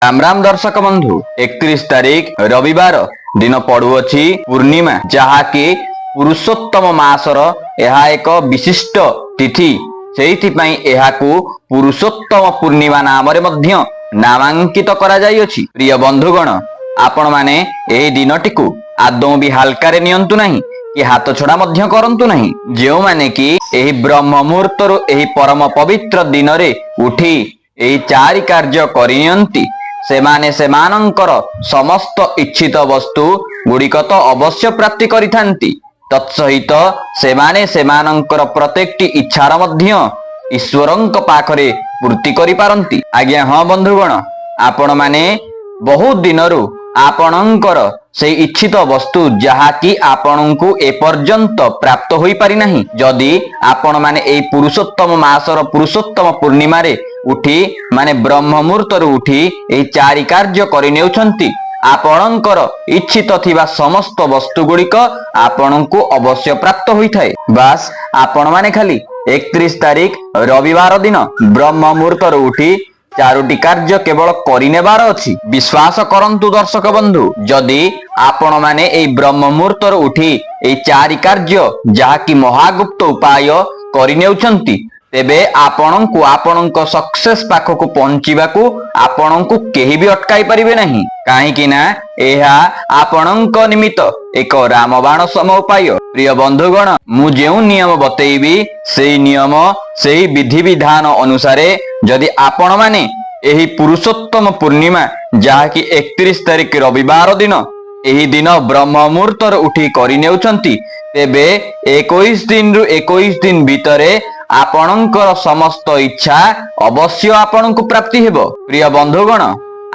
राम राम दर्शक बंधु 31 तारीख रविवार दिन पड़ुअछि पूर्णिमा जहाँकि पुरुषोत्तम मासर यह एक विशिष्ट तिथि सेइथिपई एहाकू पुरुषोत्तम पूर्णिमा नाम नामांकित करा जाइअछि। प्रिय बंधुगण आपण माने एही दिनटिकू आदौ भी हल्का नियंतु नहीं कि हाथ छड़ा मध्य करंतु नहीं। जो माने कि एही ब्रह्म मुहूर्तरु एही परम पवित्र दिन रे उठी एही चारि कार्य करियंती सेमाने सेमानंकर समस्त इच्छित वस्तु गुड़िक तो अवश्य प्राप्ति करिथांती। तत्सहित सेमाने सेमानंकर प्रत्येकटी इच्छार मध्य ईश्वरंक पाखरे पूर्ति करि पारंती। आज्ञा हाँ बंधुगण आपण माने बहुत दिनरु आपणंकर से इच्छित वस्तु जहाँकि आपणंकु एपर्यंत प्राप्त होई पारि नाही। जदि आपण माने एई पुरुषोत्तम मासर पुरुषोत्तम पूर्णिमा रे उठी माने ब्रह्म मुहूर्तरु उठी एई चारि कार्य करि नेउछंती आपणंकर इच्छित थिबा समस्त वस्तु गुड़िक आपणंकु अवश्य प्राप्त होइथाय। बास आपण माने खाली 31 तारीख रविवार दिन ब्रह्म मुहूर्तरु उठी चारोटी कार्य केवल करिनेबार अछि। विश्वास करंतु दर्शक बंधु जदि आपण माने एई ब्रह्म मुहूर्तरु उठी एई चारि कार्य जहाँकि महागुप्त उपाय करिनेउछंती तेबे आपणंकु आपणंक सक्सेस पाखकु पहुंचीबाकू आपणंकु केही भी अटकाई परिबे नहीं। काहेकि ना एहा आपणंक निमित्त एक रामबाण सम उपाय। प्रिय बंधुगण मु जेउ नियम बतेइबी सेई नियम सेई विधि विधान अनुसारे जदि आपण माने एही पुरुषोत्तम पूर्णिमा जहाँकि 31 तारीख रविवार दिन एही दिन ब्रह्म मुहूर्तर उठी करिनेउछंती तेबे 21 दिन रु 21 दिन भितरे आपणंकर समस्त इच्छा अवश्य आपणंकु प्राप्ति हेबो। प्रिय बंधुगण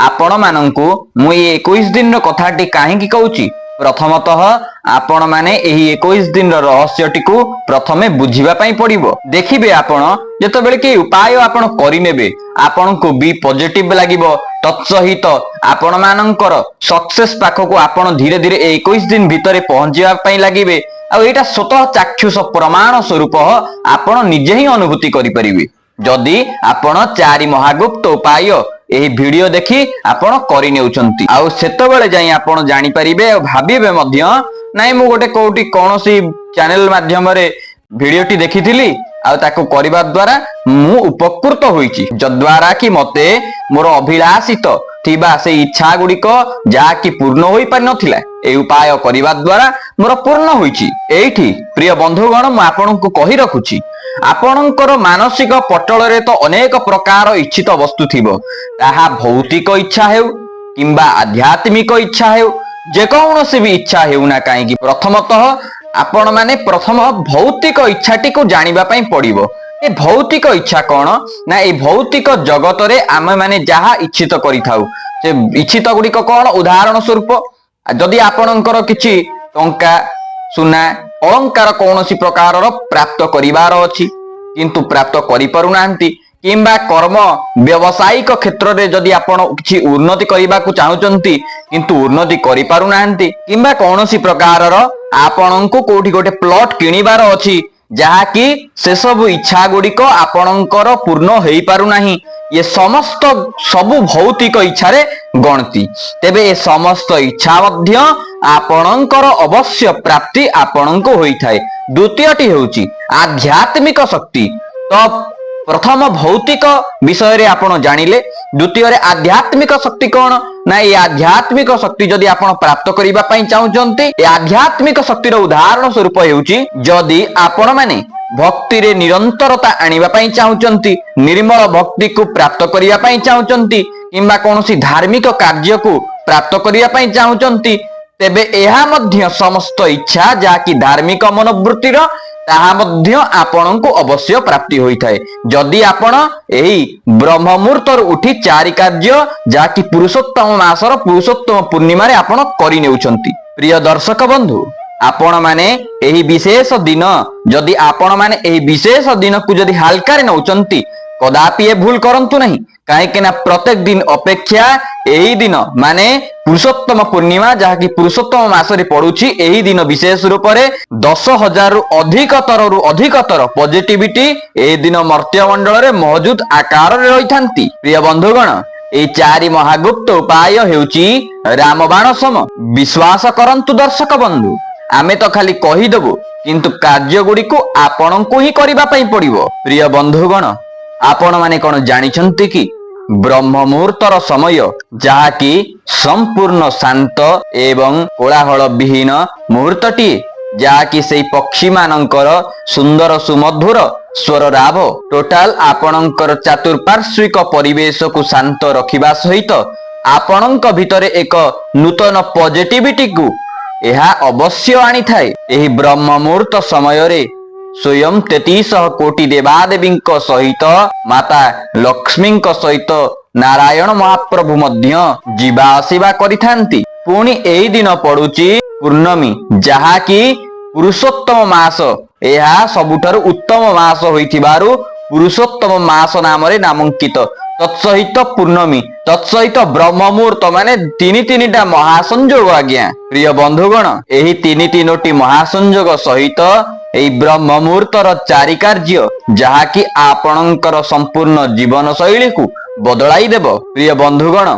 आपण मानंकु मु 21 दिन रो कथाटी काहेकि कहूची प्रथमतः आपण माने एही 21 दिन रो रहस्यटिकू प्रथमे बुझिबा पई पड़िबो। देखिबे आपण जेतबेले कि उपाय आपण करिनेबे आपणंकु बी पॉजिटिव लागिबो। तत्सहित आपण मानंकर सक्सेस पाखकू आपण धीरे धीरे 21 दिन भितरे पहुंचिबा पई लागिबे। आ एटा स्वतः चाक्षुष प्रमाण स्वरूप आपण निजे ही अनुभूति करि परिबे। जदि आपण चारि महागुप्त उपाय एही वीडियो देखि आपण करि नेउछंती आ सेतबेले जाई आपण जानि परिबे आ भाबिबे मध्य नाइ मु गोटे कोउटी कोनोसी चैनल माध्यम रे वीडियोटी देखिथिली आ ताको करिबा द्वारा मु उपकृत होईची जद्वारा कि मते मोर अभिलाषित थिबा से इच्छा गुड़िक जहाँकि पूर्ण होई पारि नथिला ए उपाय करिबा द्वारा मोर पूर्ण होईची। एठी प्रिय बंधुगण मु आपनकु कहि रखुची आपणंकर मानसिक पटल रे तो अनेक प्रकार इच्छित वस्तु थिबो ताहा भौतिक इच्छा हेउ किंबा आध्यात्मिक इच्छा हेउ जे कौनसी भी इच्छा हेउ ना काहेकि प्रथमतः आपण माने प्रथम भौतिक इच्छाटी को जानिबा पई पड़िबो। ए भौतिक इच्छा कौन ना ए भौतिक जगत रे आमे माने जहा इच्छित करिथाउ से इच्छित गुड़िक कौन उदाहरण स्वरूप जदि आपणंकर किछि टंका सुना अलंकार कौनसी प्रकार प्राप्त करिवार अछि किंतु प्राप्त करि पारु नांती किंबा कर्म व्यवसायिक क्षेत्र रे जदि आपण किछि उन्नति करिबाकू चाहुचंती किंतु उन्नति करि पारु नांती किंबा कौनसी प्रकार आपणंकु कोठी गोटे प्लॉट किनिबार अछि जहाँकि से सब इच्छा गुड़िक आपणंकर पूर्ण हेई पारु नाही ये समस्त सबु भौतिक इच्छा रे गणती। तेबे ए समस्त इच्छा मध्य आपणंकर अवश्य प्राप्ति आपणंको होइथाय। द्वितीयटी हेउची आध्यात्मिक शक्ति। तो प्रथम भौतिक विषय रे आपण जानिले द्वितीय रे आध्यात्मिक शक्ति कौन ना ये आध्यात्मिक शक्ति जदि आपण प्राप्त करिबा पई चाहुचंती ए आध्यात्मिक शक्ति रो उदाहरण स्वरूप हेउची जदि आपण माने भक्ति रे निरंतरता आनिबा पई चाहुचंती निर्मल भक्ति को प्राप्त करिबा पई चाहुचंती किंबा कोनोसी धार्मिक कार्य को प्राप्त करिबा पई चाहुचंती तेबे एहा मध्य समस्त इच्छा जाकी धार्मिक मनोवृत्ति रो ताहा मध्य आपणंकु अवश्य प्राप्ति होइथाय जदि आपण एही ब्रह्म मुहूर्तर उठी चारि कार्य जाकी पुरुषोत्तम मासर पुरुषोत्तम पूर्णिमा रे आपण करि नेउछंती। प्रिय दर्शक बंधु आपण माने एही विशेष दिन जदि आपण माने एही विशेष दिन को जदि हल्का रे नउचंती कदापि ए भूल करंतु नहीं काहेकि ना प्रत्येक दिन अपेक्षा एही दिन माने पुरुषोत्तम पूर्णिमा जहाँकि पुरुषोत्तम मासरे पड़ुछि एही दिन विशेष रूप से 10,000 रु अधिकतर पॉजिटिविटी एही दिन मर्त्य मंडल रे मौजूद आकार रे रहिथांती। प्रिय बंधुगण এই ଚାରି ମହାଗୁପ୍ତ ଉପାୟ ହେଉଛି ରାମବାଣ ସମ। ବିଶ୍ୱାସ କରନ୍ତୁ ଦର୍ଶକ ବନ୍ଧୁ, ଆମେ ତ ଖାଲି କହିଦେବୁ, କିନ୍ତୁ କାର୍ଯ୍ୟ ଗୁଡ଼ିକୁ ଆପଣଙ୍କୁ ହିଁ କରିବା ପାଇଁ ପଡିବ। ପ୍ରିୟ ବନ୍ଧୁଗଣ, ଆପଣମାନେ କଣ ଜାଣିଛନ୍ତି କି ବ୍ରହ୍ମ ମୁହୂର୍ତ୍ତର ସମୟ, ଯାହାକି ସମ୍ପୂର୍ଣ୍ଣ ଶାନ୍ତ ଏବଂ କୋଳାହଳ ବିହୀନ ମୁହୂର୍ତ୍ତଟିଏ, ଯାହାକି ସେଇ ପକ୍ଷୀ ମାନଙ୍କର ସୁନ୍ଦର ସୁମଧୁର ସ୍ୱର ରାବ ଟୋଟାଲ ଆପଣଙ୍କର ଚାତୁର୍ପାର୍ଶ୍ୱିକ ପରିବେଶକୁ ଶାନ୍ତ ରଖିବା ସହିତ ଆପଣଙ୍କ ଭିତରେ ଏକ ନୂତନ ପଜିଟିଭିଟିକୁ ଏହା ଅବଶ୍ୟ ଆଣିଥାଏ। ଏହି ବ୍ରହ୍ମ ମୁହୂର୍ତ୍ତ ସମୟରେ ସ୍ୱୟଂ 33 କୋଟି ଦେବାଦେବୀଙ୍କ ସହିତ ମାତା ଲକ୍ଷ୍ମୀଙ୍କ ସହିତ ନାରାୟଣ ମହାପ୍ରଭୁ ମଧ୍ୟ ଯିବା ଆସିବା କରିଥାନ୍ତି। ପୁଣି ଏହି ଦିନ ପଡୁଛି ପୂର୍ଣ୍ଣମୀ, ଯାହାକି ପୁରୁଷୋତ୍ତମ ମାସ। ଏହା ସବୁଠାରୁ ଉତ୍ତମ ମାସ ହୋଇଥିବାରୁ ପୁରୁଷୋତ୍ତମ ମାସ ନାମରେ ନାମାଙ୍କିତ। ତତ୍ସହିତ ପୂର୍ଣ୍ଣମୀ, ତତ୍ସହିତ ବ୍ରହ୍ମ ମୁହୂର୍ତ୍ତ, ମାନେ ତିନିଟା ମହାସଂଯୋଗ। ଆଜ୍ଞା ପ୍ରିୟ ବନ୍ଧୁଗଣ, ଏହି ତିନୋଟି ମହାସଂଯୋଗ ସହିତ ଏହି ବ୍ରହ୍ମ ମୁହୂର୍ତ୍ତର ଚାରି କାର୍ଯ୍ୟ, ଯାହାକି ଆପଣଙ୍କର ସମ୍ପୂର୍ଣ୍ଣ ଜୀବନ ଶୈଳୀକୁ ବଦଳାଇ ଦେବ। ପ୍ରିୟ ବନ୍ଧୁଗଣ,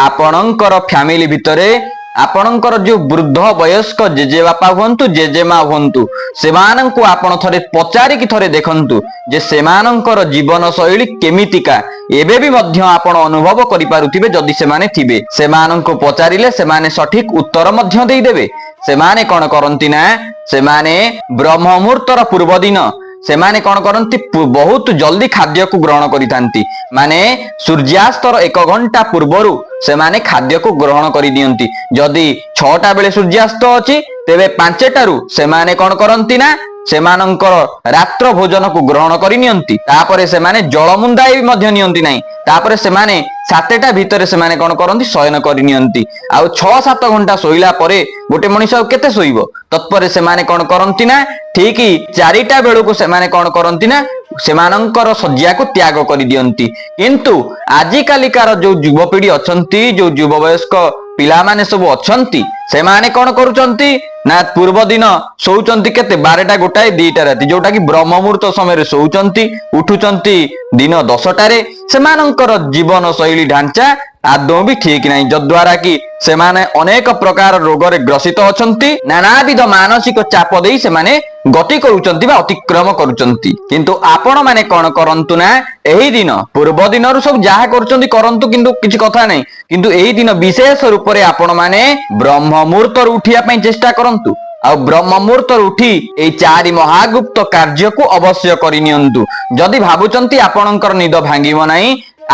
ଆପଣଙ୍କର ଫ୍ୟାମିଲି ଭିତରେ ଆପଣଙ୍କର ଯୋଉ ବୃଦ୍ଧ ବୟସ୍କ ଜେଜେବାପା ହୁଅନ୍ତୁ, ଜେଜେମା ହୁଅନ୍ତୁ, ସେମାନଙ୍କୁ ଆପଣ ଥରେ ପଚାରିକି ଥରେ ଦେଖନ୍ତୁ ଯେ ସେମାନଙ୍କର ଜୀବନ ଶୈଳୀ କେମିତିକା। ଏବେ ବି ମଧ୍ୟ ଆପଣ ଅନୁଭବ କରିପାରୁଥିବେ ଯଦି ସେମାନେ ଥିବେ। ସେମାନଙ୍କୁ ପଚାରିଲେ ସେମାନେ ସଠିକ ଉତ୍ତର ମଧ୍ୟ ଦେଇଦେବେ। ସେମାନେ କଣ କରନ୍ତି ନା, ସେମାନେ ବ୍ରହ୍ମ ମୁହୂର୍ତ୍ତର ପୂର୍ବ ଦିନ ସେମାନେ କଣ କରନ୍ତି, ବହୁତ ଜଲ୍ଦି ଖାଦ୍ୟକୁ ଗ୍ରହଣ କରିଥାନ୍ତି। ମାନେ ସୂର୍ଯ୍ୟାସ୍ତର 1 ଘଣ୍ଟା ପୂର୍ବରୁ ସେମାନେ ଖାଦ୍ୟକୁ ଗ୍ରହଣ କରିନିଅନ୍ତି। ଯଦି 6ଟା ବେଳେ ସୂର୍ଯ୍ୟାସ୍ତ ଅଛି, ତେବେ 5ଟାରୁ ସେମାନେ କଣ କରନ୍ତି ନା ସେମାନଙ୍କର ରାତ୍ର ଭୋଜନକୁ ଗ୍ରହଣ କରିନିଅନ୍ତି। ତାପରେ ସେମାନେ ଜଳମୁନ୍ଦାଏ ବି ମଧ୍ୟ ନିଅନ୍ତି ନାହିଁ। ତାପରେ ସେମାନେ 7ଟା ଭିତରେ ସେମାନେ କଣ କରନ୍ତି, ଶୟନ କରିନିଅନ୍ତି। ଆଉ 6-7 ଘଣ୍ଟା ଶୋଇଲା ପରେ ଗୋଟେ ମଣିଷ ଆଉ କେତେ ଶୋଇବ? ତତ୍ପରେ ସେମାନେ କଣ କରନ୍ତି ନା ଠିକ 4ଟା ବେଳକୁ ସେମାନେ କଣ କରନ୍ତି ନା ସେମାନଙ୍କର ଶଯ୍ୟାକୁ ତ୍ୟାଗ କରିଦିଅନ୍ତି। କିନ୍ତୁ ଆଜିକାଲିକାର ଯୋଉ ଯୁବପିଢି ଅଛନ୍ତି, ଯୋଉ ଯୁବ ବୟସ୍କ ପିଲାମାନେ ସବୁ ଅଛନ୍ତି, ସେମାନେ କଣ କରୁଛନ୍ତି ନା ପୂର୍ବ ଦିନ ଶୋଉଛନ୍ତି କେତେ, 12ଟା, 1ଟାଏ, 2ଟା ରାତି, ଯୋଉଟା କି ବ୍ରହ୍ମ ମୁହୂର୍ତ୍ତ ସମୟରେ ଶୋଉଛନ୍ତି, ଉଠୁଛନ୍ତି ଦିନ 10ଟାରେ। ସେମାନଙ୍କର ଜୀବନ ଶୈଳୀ ଢାଞ୍ଚା ଆଦୌ ବି ଠିକ ନାହିଁ, ଯଦ୍ୱାରା କି ସେମାନେ ଅନେକ ପ୍ରକାର ରୋଗରେ ଗ୍ରସିତ ଅଛନ୍ତି। ନାନାବିଧ ମାନସିକ ଚାପ ଦେଇ ସେମାନେ ଗତି କରୁଛନ୍ତି ବା ଅତିକ୍ରମ କରୁଛନ୍ତି। କିନ୍ତୁ ଆପଣ ମାନେ କଣ କରନ୍ତୁ ନା ଏହି ଦିନ ପୂର୍ବ ଦିନରୁ ସବୁ ଯାହା କରୁଛନ୍ତି କରନ୍ତୁ, କିନ୍ତୁ କିଛି କଥା ନାହିଁ, କିନ୍ତୁ ଏହି ଦିନ ବିଶେଷ ରୂପରେ ଆପଣ ମାନେ ବ୍ରହ୍ମ ମୁହୂର୍ତ୍ତରୁ ଉଠିବା ପାଇଁ ଚେଷ୍ଟା କରନ୍ତୁ। ଆଉ ବ୍ରହ୍ମ ମୁହୂର୍ତ୍ତରୁ ଉଠି ଏଇ 4 ମହାଗୁପ୍ତ କାର୍ଯ୍ୟକୁ ଅବଶ୍ୟ କରିନିଅନ୍ତୁ। ଯଦି ଭାବୁଛନ୍ତି ଆପଣଙ୍କର ନିଦ ଭାଙ୍ଗିବ ନାହିଁ,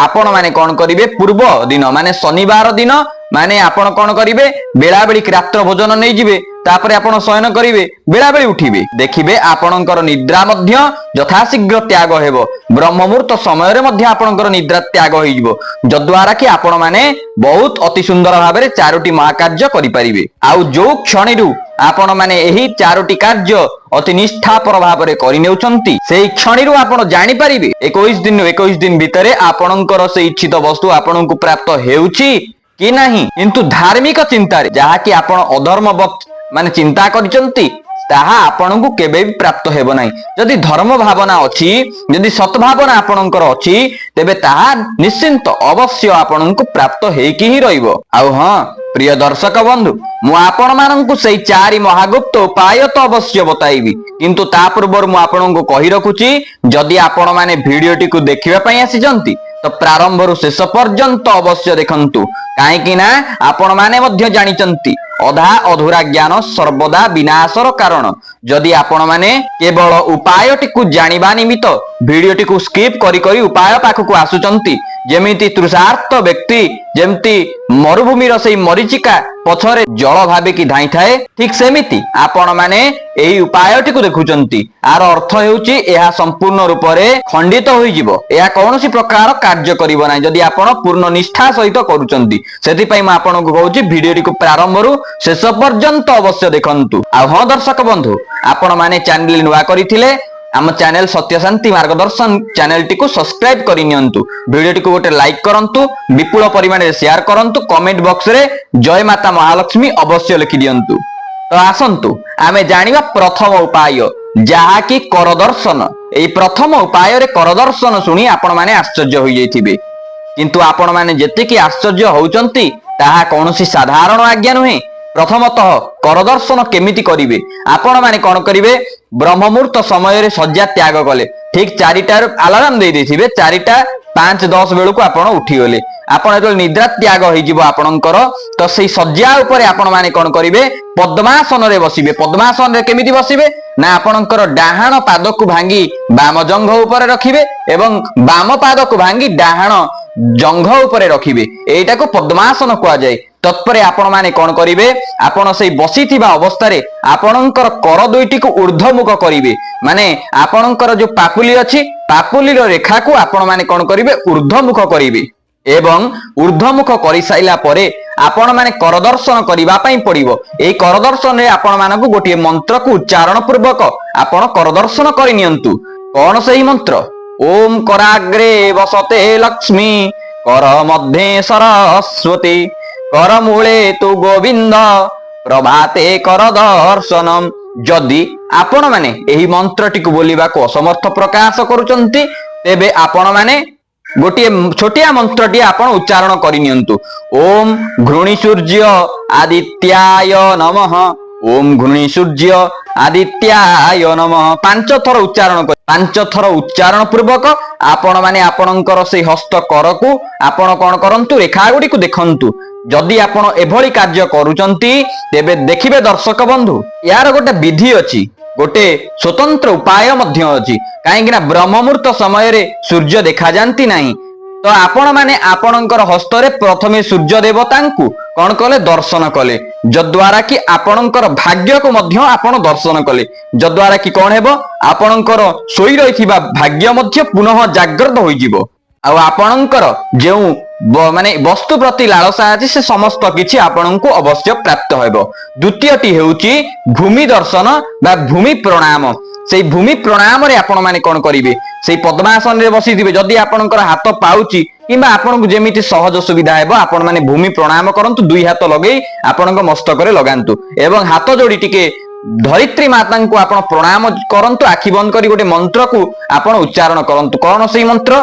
ଆପଣ ମାନେ କଣ କରିବେ, ପୂର୍ବ ଦିନ ମାନେ ଶନିବାର ଦିନ ମାନେ ଆପଣ କଣ କରିବେ, ବେଳାବେଳି ରାତ୍ର ଭୋଜନ ନେଇଯିବେ। ତାପରେ ଆପଣ ଶୟନ କରିବେ, ବେଳାବେଳି ଉଠିବେ, ଦେଖିବେ ଆପଣଙ୍କର ନିଦ୍ରା ମଧ୍ୟ ଯଥାଶୀଘ୍ର ତ୍ୟାଗ ହେବ। ବ୍ରହ୍ମ ମୁହୂର୍ତ୍ତ ସମୟରେ ମଧ୍ୟ ଆପଣଙ୍କର ନିଦ୍ରା ତ୍ୟାଗ ହେଇଯିବ, ଯଦ୍ୱାରା କି ଆପଣ ମାନେ ବହୁତ ଅତି ସୁନ୍ଦର ଭାବରେ 4ଟି ମହାକାର୍ଯ୍ୟ କରିପାରିବେ। ଆଉ ଯୋଉ କ୍ଷଣରୁ ଆପଣ ମାନେ ଏହି 4ଟି କାର୍ଯ୍ୟ ଅତି ନିଷ୍ଠାପର ଭାବରେ କରିନେଉଛନ୍ତି, ସେଇ କ୍ଷଣରୁ ଆପଣ ଜାଣିପାରିବେ 21 ଦିନ ଭିତରେ ଆପଣଙ୍କର ସେଇ ଇଚ୍ଛିତ ବସ୍ତୁ ଆପଣଙ୍କୁ ପ୍ରାପ୍ତ ହେଉଛି କି ନାହିଁ। କିନ୍ତୁ ଧାର୍ମିକ ଚିନ୍ତାରେ, ଯାହାକି ଆପଣ ଅଧର୍ମ ମାନେ ଚିନ୍ତା କରିଛନ୍ତି, ତାହା ଆପଣଙ୍କୁ କେବେ ବି ପ୍ରାପ୍ତ ହେବ ନାହିଁ। ଯଦି ଧର୍ମ ଭାବନା ଅଛି, ଯଦି ସଦ୍ଭାବନା ଆପଣଙ୍କର ଅଛି, ତେବେ ତାହା ନିଶ୍ଚିନ୍ତ ଅବଶ୍ୟ ଆପଣଙ୍କୁ ପ୍ରାପ୍ତ ହେଇକି ହିଁ ରହିବ। ଆଉ ହଁ ପ୍ରିୟ ଦର୍ଶକ ବନ୍ଧୁ, ମୁଁ ଆପଣ ମାନଙ୍କୁ ସେଇ 4 ମହାଗୁପ୍ତ ଉପାୟ ତ ଅବଶ୍ୟ ବତାଇବି, କିନ୍ତୁ ତା ପୂର୍ବରୁ ମୁଁ ଆପଣଙ୍କୁ କହି ରଖୁଛି, ଯଦି ଆପଣ ମାନେ ଭିଡିଓଟିକୁ ଦେଖିବା ପାଇଁ ଆସିଛନ୍ତି ତ ପ୍ରାରମ୍ଭରୁ ଶେଷ ପର୍ଯ୍ୟନ୍ତ ଅବଶ୍ୟ ଦେଖନ୍ତୁ। କାହିଁକି ନା ଆପଣ ମାନେ ମଧ୍ୟ ଜାଣିଛନ୍ତି ଅଧା ଅଧୁରା ଜ୍ଞାନ ସର୍ବଦା ବିନାଶର କାରଣ। ଯଦି ଆପଣ ମାନେ କେବଳ ଉପାୟଟିକୁ ଜାଣିବା ନିମିତ୍ତ ଭିଡିଓଟିକୁ ସ୍କିପ୍ କରି କରି ଉପାୟ ପାଖକୁ ଆସୁଛନ୍ତି, ଯେମିତି ତୃଷାର୍ତ ବ୍ୟକ୍ତି ଯେମିତି ମରୁଭୂମିର ସେଇ ମରିଚିକା ପଛରେ ଜଳ ଭାବିକି ଧାଇଁଥାଏ, ଠିକ ସେମିତି ଆପଣ ମାନେ ଏହି ଉପାୟଟିକୁ ଦେଖୁଛନ୍ତି। ଆର ଅର୍ଥ ହେଉଛି ଏହା ସମ୍ପୂର୍ଣ୍ଣ ରୂପରେ ଖଣ୍ଡିତ ହୋଇଯିବ, ଏହା କୌଣସି ପ୍ରକାର କାର୍ଯ୍ୟ କରିବ ନାହିଁ ଯଦି ଆପଣ ପୂର୍ଣ୍ଣ ନିଷ୍ଠା ସହିତ କରୁଛନ୍ତି। ସେଥିପାଇଁ ମୁଁ ଆପଣଙ୍କୁ କହୁଛି ଭିଡିଓଟିକୁ ପ୍ରାରମ୍ଭରୁ ଶେଷ ପର୍ଯ୍ୟନ୍ତ ଅବଶ୍ୟ ଦେଖନ୍ତୁ। ଆଉ ହଁ ଦର୍ଶକ ବନ୍ଧୁ, ଆପଣ ମାନେ ଚ୍ୟାନେଲ ନୂଆ କରିଥିଲେ ଆମ ଚ୍ୟାନେଲ ସତ୍ୟଶାନ୍ତି ମାର୍ଗଦର୍ଶନ ଚ୍ୟାନେଲଟିକୁ ସବସ୍କ୍ରାଇବ କରି ନିଅନ୍ତୁ। ଭିଡିଓଟିକୁ ଗୋଟେ ଲାଇକ୍ କରନ୍ତୁ, ବିପୁଳ ପରିମାଣରେ ସେୟାର କରନ୍ତୁ, କମେଣ୍ଟ ବକ୍ସରେ ଜୟ ମାତା ମହାଲକ୍ଷ୍ମୀ ଅବଶ୍ୟ ଲେଖି ଦିଅନ୍ତୁ। ତ ଆସନ୍ତୁ ଆମେ ଜାଣିବା ପ୍ରଥମ ଉପାୟ, ଯାହାକି କର ଦର୍ଶନ। ଏହି ପ୍ରଥମ ଉପାୟରେ କର ଦର୍ଶନ ଶୁଣି ଆପଣ ମାନେ ଆଶ୍ଚର୍ଯ୍ୟ ହୋଇଯାଇଥିବେ। किंतु आपण माने जेतिकी आश्चर्य होउचंती ताहा कोनोसी साधारण आज्ञा नुहे। प्रथमतः कर दर्शन केमिति करिवे आपण माने कोन करिवे ब्रह्म मुहूर्त समय रे सज्जा त्याग कले ठीक 4टार अलार्म दे देथिबे 4:05-10 बेलू को आपण उठी गले आपण जो निद्रा त्याग होई जिवो आपणकर तो सेही सज्जा उपरे आपण माने कोन करिवे पद्मासन रे बसिबे। पद्मासन रे केमिति बसिबे ना आपणकर डाहाण पाद को भांगी बाम जंघ ऊपर रखिबे एवं बाम पाद को भांगी डाहाण जंघ ऊपर रखिबे एटा को पद्मासन कुआ जाय। तत्परे आपण माने कोन करिवे आपण सेही बसिथिबा अवस्था रे आपणकर कर दुईटी को ऊर्ध्वमुख करिवे माने आपणकर जो पापुली अछि पापुली रो रेखा को आपण माने कोन करिवे ऊर्ध्वमुख करिवे एवं ऊर्ध्वमुख करि साइला परे आपण माने कर दर्शन करिबा पई पड़िबो। एई कर दर्शन रे आपण मानकु गोटे मंत्र को उच्चारण पूर्वक आपण कर दर्शन करि नियंतु। कोन सेही मंत्र ओम कराग्रे वसते लक्ष्मी कर मध्ये सरस्वती कर मूले तु गोविंद प्रभाते कर दर्शनम। जदि आपण माने एही मंत्रटी को बोलिबा को असमर्थ प्रकाश करूचंती तेबे आपण माने गोटे छोटिया मंत्रटी आपण उच्चारण करि नियंतु। ओम घृणी सूर्य आदित्याय नमः ओम घृणी सूर्य आदित्याय नमः 5 थर उच्चारण कर 5 थर उच्चारण पूर्वक आपण माने आपणकर से हस्त करकु आपण कोन करंतु रेखा गुडी को देखंतु। जदि आपण एभली कार्य करूचंती तेबे देखिबे दर्शक बंधु यार गोटे विधि अछि गोटे स्वतंत्र उपाय मध्य अछि काहेकि ना ब्रह्म मुहूर्त समय रे सूर्य देखा जानती नाही तो आपण माने आपणकर हस्त रे प्रथमे सूर्य देवतांकु कोन कले दर्शन कले जद्वारा कि आपणकर भाग्य को मध्य आपण दर्शन कले जद्वारा कि कोन हेबो आपणकर सोई रहिथिबा भाग्य मध्य पुनः जागृत होई जिवो आ आपणकर जेउ माने वस्तु प्रति लालसा अछि से समस्त किछि आपणंकु अवश्य प्राप्त हेबो। द्वितीयटी हेउची भूमि दर्शन बा भूमि प्रणाम सेई भूमि प्रणाम रे आपण माने कोन करिवे सेई पद्मासन रे बसी दिबे जदि आपणकर हाथ पाउची किबा आपणकु जेमिति सहज सुविधा हेबो आपण माने भूमि प्रणाम करंतु दुई हाथ लगेई आपणक मस्तक रे लगांतु एवं हाथ जोड़ी टिके धरित्री माता को आपण प्रणाम करंतु आखि बंद करी गोटे मंत्र को आपण उच्चारण करंतु। कोन सेई मंत्र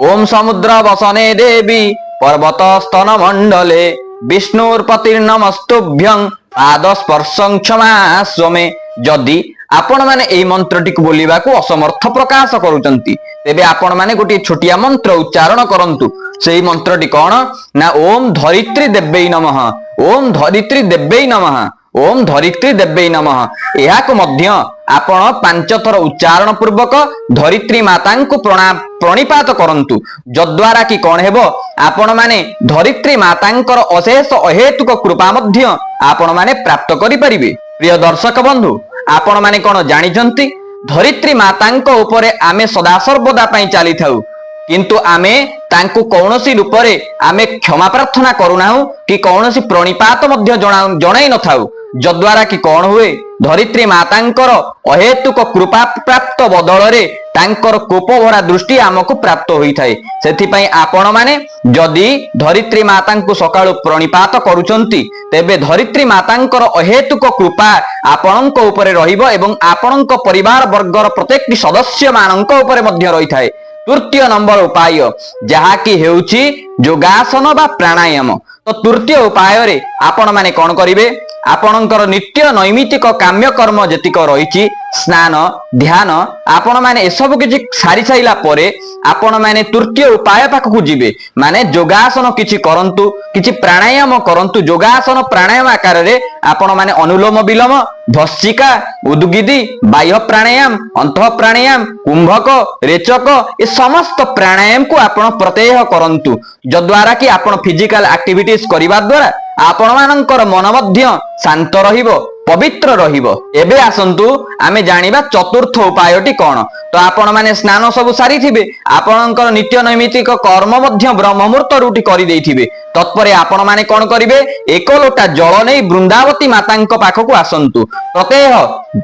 ओम समुद्र वसने देवी पर्वत स्तन मंडले विष्णुर्पतिर्नमस्तुभ्यं पाद स्पर्शं क्षमास्वमे। जदि आपण माने एई मंत्रटी को बोलिबा को असमर्थ प्रकाश करूचंती तेबे आपण माने गोटे छोटिया मंत्र उच्चारण करंतु। सेई मंत्रटी कोन ना ओम धरित्री देव्यै नमः ओम धरित्री देव्यै नमः ओम धरित्री देव्यै नमः एहा को मध्य आपण 5 थर उच्चारण पूर्वक धरित्री माता को प्रणिपात करंतु जद्वारा कि कोन हेबो आपण माने धरित्री मातांकर अशेष अहेतुक कृपा मध्य आपण माने प्राप्त करि परिबे। प्रिय दर्शक बंधु आपण माने कोन जानिचंती धरित्री मातांको उपरे आमे सदा सर्वदा पई चली थाउ किंतु आमे तांकु कौनसी रूपरे आमे क्षमा प्रार्थना करूनाहु कि कौनसी प्रणिपात मध्य जणाई न थाउ जद्वारा कि कोन हुए धरित्री मातांकर अहेतुक कृपा प्राप्त बदल रे तांकर कोप भरा दृष्टि आमको प्राप्त होई थाए। सेथि पई आपण माने जदि धरित्री मातांकु सकाळु प्रणिपात करूचंती तेबे धरित्री मातांकर अहेतुक कृपा आपणक उपरे रहिबो एवं आपणक परिवार वर्गर प्रत्येक सदस्य मानक उपरे मध्य रही थाए। तृतीय नंबर उपाय जहा कि हेउची योगासन बा प्राणायाम। तो तृतीय उपाय रे आपण माने कोन करिवे आपणकर नित्य नैमितिक काम्य कर्म जतिक रहिछि स्नान ध्यान आपण माने एसबु किछि सारी साइला परे आपण माने तृतीय उपाय पाखकु जिवे माने योगासन किछि करंतु किछि प्राणायाम करंतु योगासन प्राणायाम आकार रे आपण माने अनुलोम विलोम भस्त्रिका उद्गिदी बाह्य प्राणायाम अंतः प्राणायाम कुंभक रेचक ए समस्त प्राणायाम को आपण प्रत्यय करंतु जद्वारा कि आपण फिजिकल एक्टिविटीज करिबा द्वारा आपण मानकर मन मध्य शांत रहिबो पवित्र रहिबो। एबे आसंतु आमे जानिबा चतुर्थ उपायटी कोन। तो आपण माने स्नान सब सारी थिबे आपणकर नित्य नैमितिक कर्म मध्य ब्रह्म मुहूर्त रुटी करि देथिबे तत्परे आपण माने कोन करिवे एक लोटा जल नै वृंदावती मातांक पाखकु आसंतु। प्रत्येह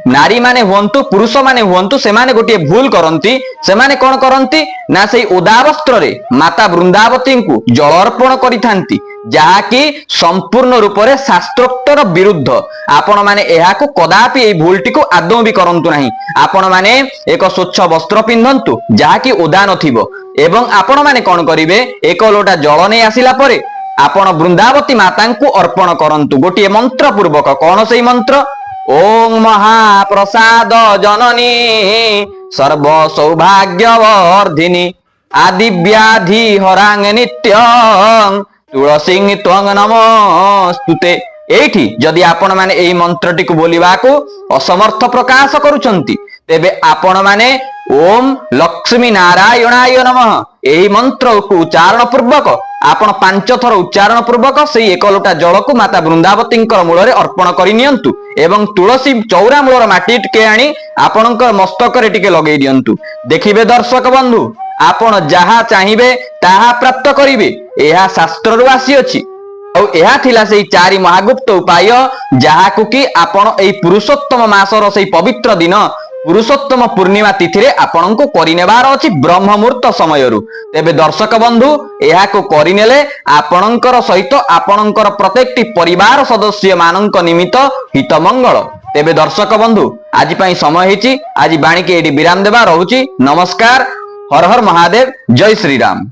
नारी माने हुंतु पुरुष माने हुंतु से माने गोटे भूल करंती से माने कोन करंती ना सेई ओदा वस्त्र रे माता वृंदावती को जल अर्पण करिथांती जहा कि संपूर्ण रूप रे शास्त्रोक्तर विरुद्ध। आपण माने एहाको कदापि एई भूलटिको आदौ भी करंतु नाही। आपण माने एक स्वच्छ वस्त्र पिंधंतु जाहाकि ओदा नथिबो एवं आपण माने कोन करिवे एक लोटा जल नै आसिला परे आपण वृंदावती मातांकु अर्पण करंतु गोटिए मंत्र पूर्वक। कोन सेई मंत्र? ओम महाप्रसाद जननी सर्व सौभाग्यवर्धिनी आदि व्याधि हरांग नित्यं तुलसी त्वं नमस्तुते। एठी जदि आपण माने एई मंत्रटी को बोलिबाकू असमर्थ प्रकाश करूछंती तेबे आपण माने ओम लक्ष्मी नारायणाय नमः एही मंत्र को उच्चारण पूर्वक आपण 5 थर उच्चारण पूर्वक से एक लोटा जल को माता वृंदावती मूल अर्पण करनियंतु एवं तुलसी चौरा मूलर माटी टिके आनी आपणकर मस्तक रे टिके लगेई दियंतु। देखिबे दर्शक बंधु आपण जहा चाहिबे ताहा प्राप्त करिवे एहा शास्त्र रु आसी अछि। यह थिला से 4 महागुप्त उपाय जहाकु कि आपण एई पुरुषोत्तम मासर से पवित्र दिन पुरुषोत्तम पूर्णिमा तिथि रे आपण को करिनेबार अछि ब्रह्म मुहूर्त समयरु। तेबे दर्शक बंधु एहाको करिनेले आपणकर सहित आपणकर प्रत्येकटी परिवार सदस्य मानक निमित्त हित मंगल। तेबे दर्शक बंधु आज पई समय हेची आज बाणी के एडी विराम देबा रहूची। नमस्कार। हर हर महादेव। जय श्री राम।